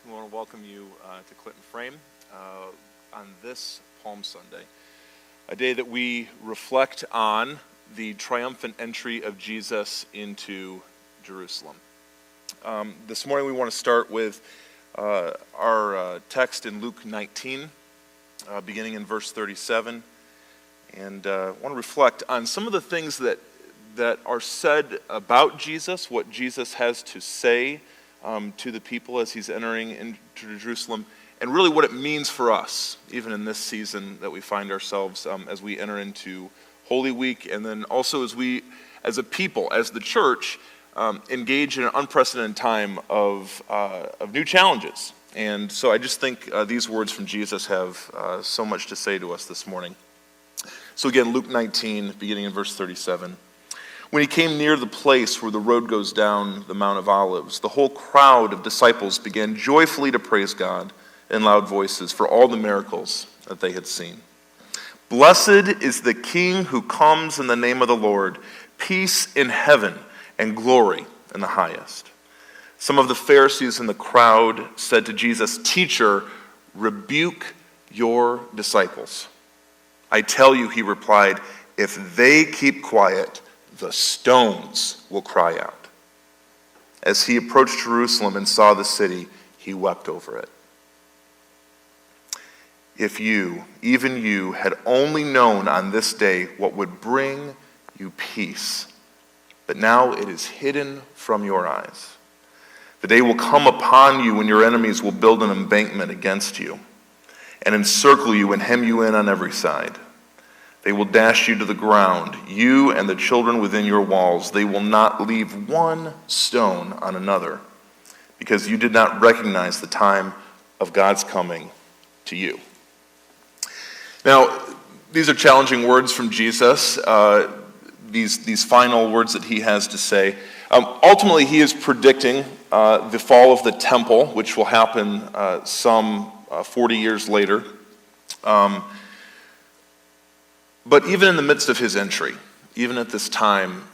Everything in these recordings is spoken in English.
We want to welcome you to Clinton Frame on this Palm Sunday, a day that we reflect on the triumphant entry of Jesus into Jerusalem. This morning we want to start with our text in Luke 19, beginning in verse 37, and want to reflect on some of the things that are said about Jesus, what Jesus has to say to the people as he's entering into Jerusalem, and really what it means for us, even in this season that we find ourselves as we enter into Holy Week, and then also as we, as a people, as the church, engage in an unprecedented time of new challenges. And so I just think these words from Jesus have so much to say to us this morning. So again, Luke 19, beginning in verse 37. When he came near the place where the road goes down the Mount of Olives, the whole crowd of disciples began joyfully to praise God in loud voices for all the miracles that they had seen. Blessed is the King who comes in the name of the Lord, peace in heaven and glory in the highest. Some of the Pharisees in the crowd said to Jesus, "Teacher, rebuke your disciples." "I tell you," he replied, "if they keep quiet, the stones will cry out." As he approached Jerusalem and saw the city, he wept over it. If you, even you, had only known on this day what would bring you peace, but now it is hidden from your eyes. The day will come upon you when your enemies will build an embankment against you and encircle you and hem you in on every side. They will dash you to the ground, you and the children within your walls. They will not leave one stone on another, because you did not recognize the time of God's coming to you. Now, these are challenging words from Jesus, these final words that he has to say. Ultimately, he is predicting the fall of the temple, which will happen some 40 years later. But even in the midst of his entry, even at this time,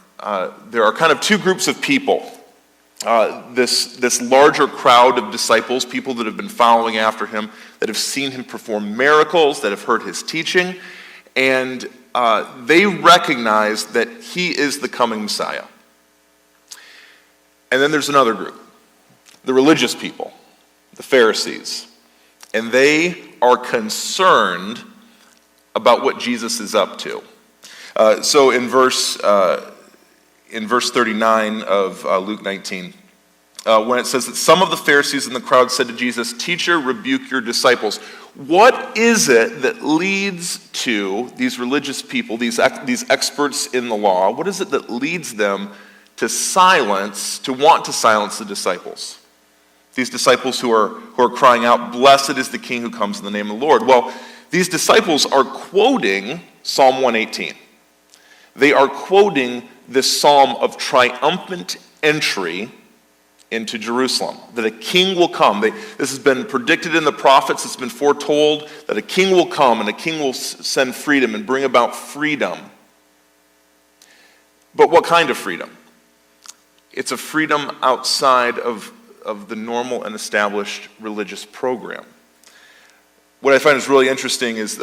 there are kind of two groups of people. This larger crowd of disciples, people that have been following after him, that have seen him perform miracles, that have heard his teaching, and they recognize that he is the coming Messiah. And then there's another group, the religious people, the Pharisees, and they are concerned about what Jesus is up to. So in verse 39 of Luke 19, when it says that some of the Pharisees in the crowd said to Jesus, "Teacher, rebuke your disciples." What is it that leads to these religious people, these experts in the law, what is it that leads them to want to silence the disciples? These disciples who are crying out, "Blessed is the King who comes in the name of the Lord." Well, these disciples are quoting Psalm 118. They are quoting this psalm of triumphant entry into Jerusalem, that a king will come. This has been predicted in the prophets. It's been foretold that a king will come and a king will send freedom and bring about freedom. But what kind of freedom? It's a freedom outside of the normal and established religious program. What I find is really interesting is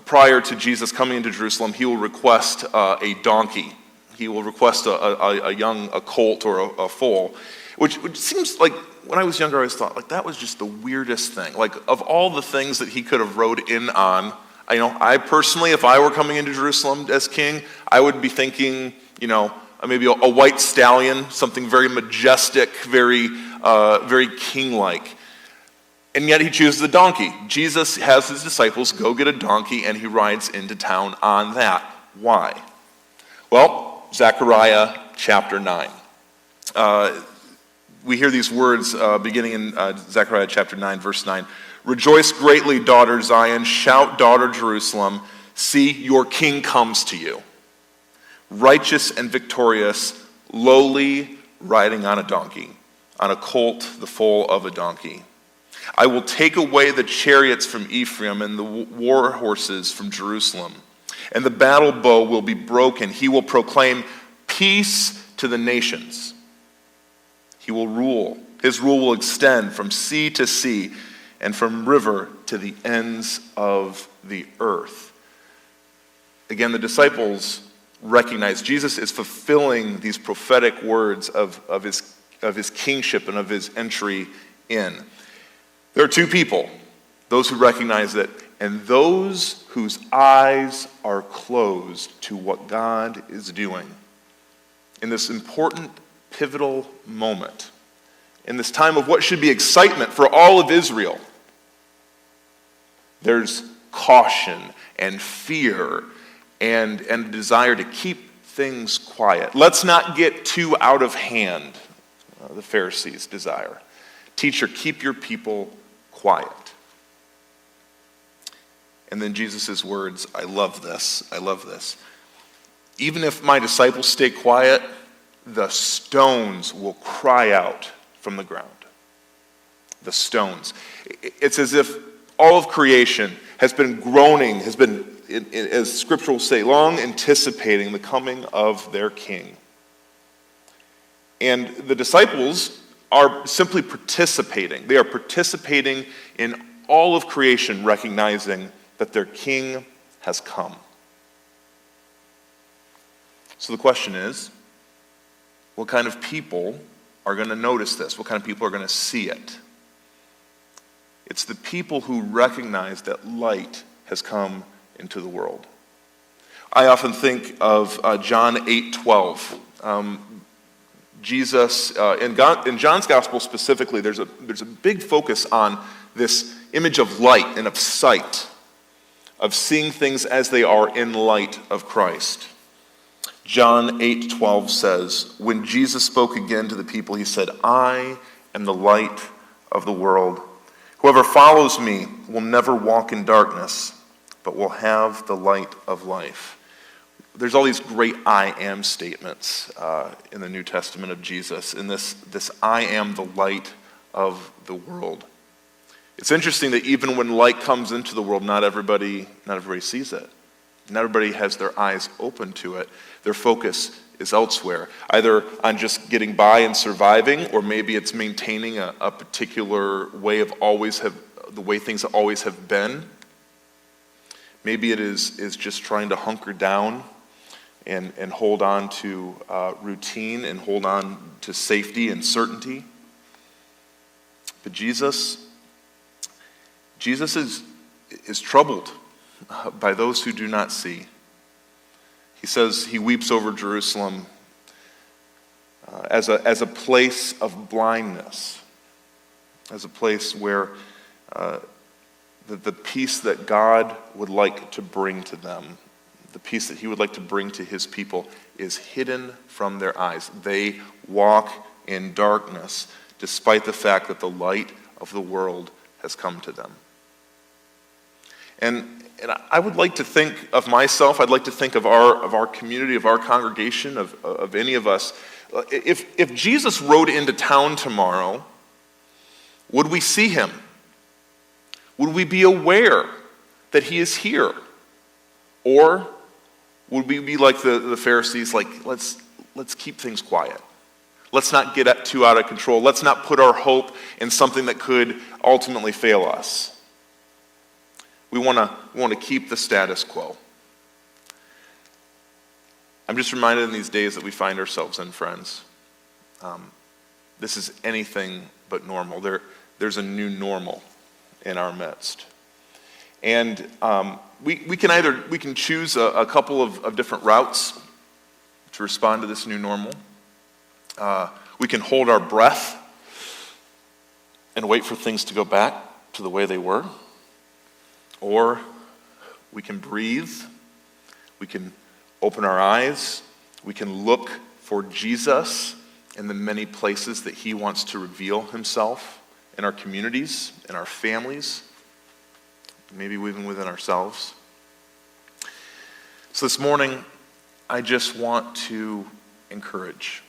prior to Jesus coming into Jerusalem, he will request a donkey. He will request a colt or a foal, which seems like, when I was younger, I always thought, like, that was just the weirdest thing. Like, of all the things that he could have rode in on, I personally, if I were coming into Jerusalem as king, I would be thinking, maybe a white stallion, something very majestic, very king-like. And yet he chooses a donkey. Jesus has his disciples go get a donkey, and he rides into town on that. Why? Well, Zechariah chapter 9. We hear these words beginning in Zechariah chapter 9, verse 9. "Rejoice greatly, daughter Zion. Shout, daughter Jerusalem. See, your king comes to you. Righteous and victorious, lowly, riding on a donkey, on a colt, the foal of a donkey. I will take away the chariots from Ephraim and the war horses from Jerusalem, and the battle bow will be broken. He will proclaim peace to the nations. He will rule His rule will extend from sea to sea and from river to the ends of the earth. Again, the disciples recognize Jesus is fulfilling these prophetic words of his kingship and of his entry in. There are two people, those who recognize it and those whose eyes are closed to what God is doing in this important, pivotal moment, in this time of what should be excitement for all of Israel. There's caution and fear and a desire to keep things quiet. Let's not get too out of hand, the Pharisees' desire. Teacher, keep your people quiet. And then Jesus' words, I love this. Even if my disciples stay quiet, the stones will cry out from the ground. The stones. It's as if all of creation has been groaning, has been, as Scripture will say, long anticipating the coming of their King. And the disciples are simply participating. They are participating in all of creation, recognizing that their King has come. So the question is, what kind of people are going to notice this? What kind of people are going to see it? It's the people who recognize that light has come into the world. I often think of John 8:12. Jesus, in John's gospel specifically, there's a big focus on this image of light and of sight, of seeing things as they are in light of Christ. John 8:12 says, when Jesus spoke again to the people, he said, I am the light of the world. Whoever follows me will never walk in darkness, but will have the light of life. There's all these great I am statements in the New Testament of Jesus, in this I am the light of the world. It's interesting that even when light comes into the world, not everybody sees it. Not everybody has their eyes open to it. Their focus is elsewhere, either on just getting by and surviving, or maybe it's maintaining a particular way of the way things always have been. Maybe it is just trying to hunker down and hold on to routine and hold on to safety and certainty. But Jesus is troubled by those who do not see. He says he weeps over Jerusalem as a place of blindness, as a place where the peace that God would like to bring to them, the peace that he would like to bring to his people, is hidden from their eyes. They walk in darkness despite the fact that the light of the world has come to them. And I would like to think of myself, I'd like to think of our community, of our congregation, of any of us. If Jesus rode into town tomorrow, would we see him? Would we be aware that he is here? Or would we be like the Pharisees, like, let's keep things quiet. Let's not get too out of control. Let's not put our hope in something that could ultimately fail us. We want to keep the status quo. I'm just reminded in these days that we find ourselves in, friends. This is anything but normal. There's a new normal in our midst. And we can choose a couple of different routes to respond to this new normal. We can hold our breath and wait for things to go back to the way they were. Or we can breathe, we can open our eyes, we can look for Jesus in the many places that he wants to reveal himself in our communities, in our families, maybe even within ourselves. So this morning, I just want to encourage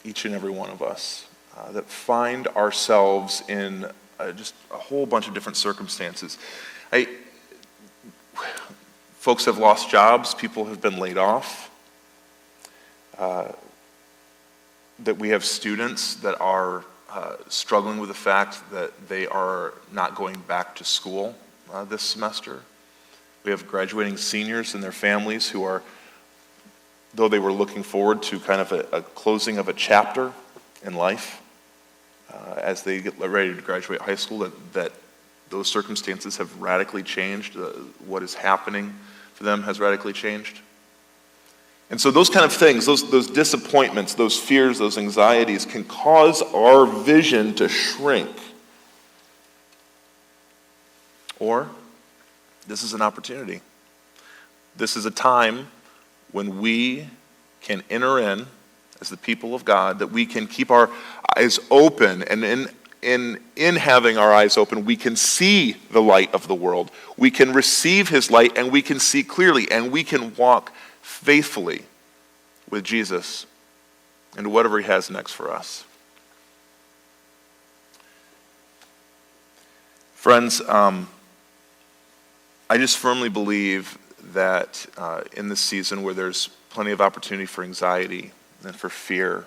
each and every one of us that find ourselves in just a whole bunch of different circumstances. Folks have lost jobs, people have been laid off, that we have students that are struggling with the fact that they are not going back to school this semester. We have graduating seniors and their families who are, though they were looking forward to kind of a closing of a chapter in life as they get ready to graduate high school, that those circumstances have radically changed. What is happening for them has radically changed. And so those kind of things, those disappointments, those fears, those anxieties can cause our vision to shrink. Or this is an opportunity. This is a time when we can enter in as the people of God, that we can keep our eyes open, and in having our eyes open, we can see the light of the world. We can receive his light, and we can see clearly, and we can walk faithfully with Jesus into whatever he has next for us. Friends, I just firmly believe that in this season where there's plenty of opportunity for anxiety and for fear,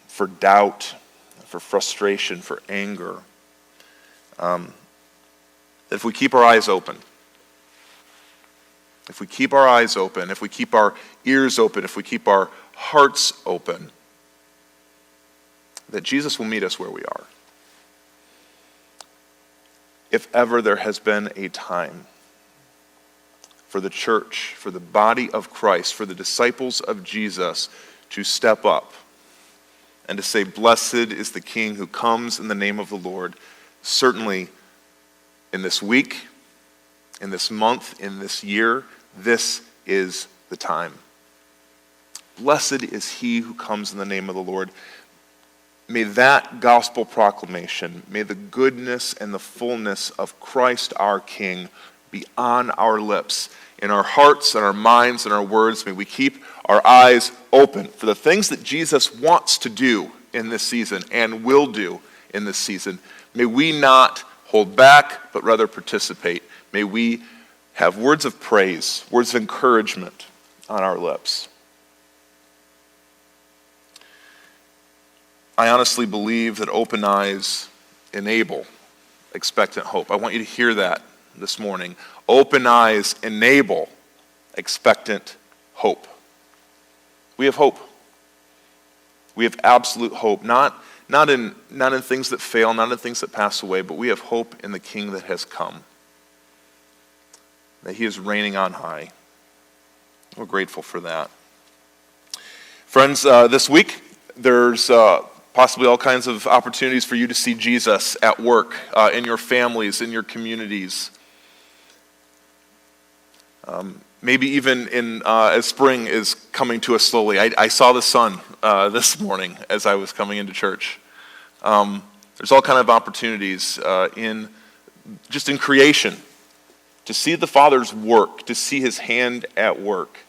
for doubt, for frustration, for anger, that if we keep our eyes open, if we keep our eyes open, if we keep our ears open, if we keep our hearts open, that Jesus will meet us where we are. If ever there has been a time for the church, for the body of Christ, for the disciples of Jesus to step up and to say, "Blessed is the King who comes in the name of the Lord," certainly in this week, in this month, in this year, this is the time. Blessed is he who comes in the name of the Lord. May that gospel proclamation, may the goodness and the fullness of Christ our King be on our lips, in our hearts and our minds and our words. May we keep our eyes open for the things that Jesus wants to do in this season and will do in this season. May we not hold back, but rather participate. May we have words of praise, words of encouragement on our lips. I honestly believe that open eyes enable expectant hope. I want you to hear that this morning. Open eyes enable expectant hope. We have hope. We have absolute hope, not in things that fail, not in things that pass away, but we have hope in the King that has come, that he is reigning on high. We're grateful for that. Friends, this week there's possibly all kinds of opportunities for you to see Jesus at work, in your families, in your communities. Maybe even as spring is coming to us slowly. I saw the sun this morning as I was coming into church. There's all kind of opportunities in creation to see the Father's work, to see his hand at work.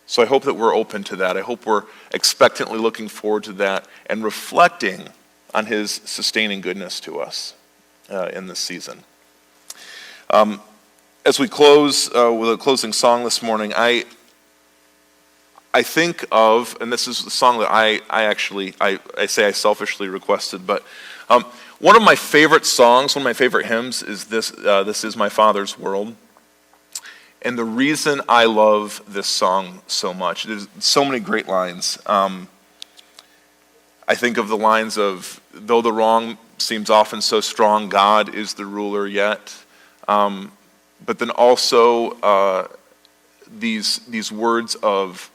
So I hope that we're open to that. I hope we're expectantly looking forward to that and reflecting on his sustaining goodness to us in this season. As we close with a closing song this morning, I think of, and this is the song that I say I selfishly requested, but one of my favorite songs, one of my favorite hymns is this is My Father's World. And the reason I love this song so much, there's so many great lines. I think of the lines of, though the wrong seems often so strong, God is the ruler yet. But then also these words of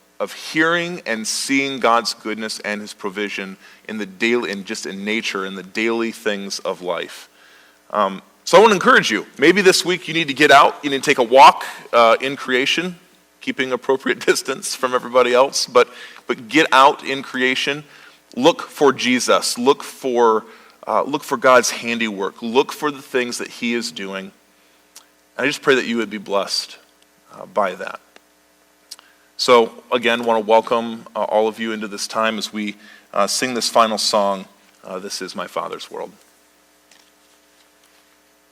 hearing and seeing God's goodness and his provision in the daily, and just in nature, in the daily things of life. So I want to encourage you. Maybe this week you need to get out. You need to take a walk in creation, keeping appropriate distance from everybody else. But get out in creation. Look for Jesus. Look for God's handiwork. Look for the things that he is doing. And I just pray that you would be blessed by that. So again, want to welcome all of you into this time as we sing this final song, This Is My Father's World.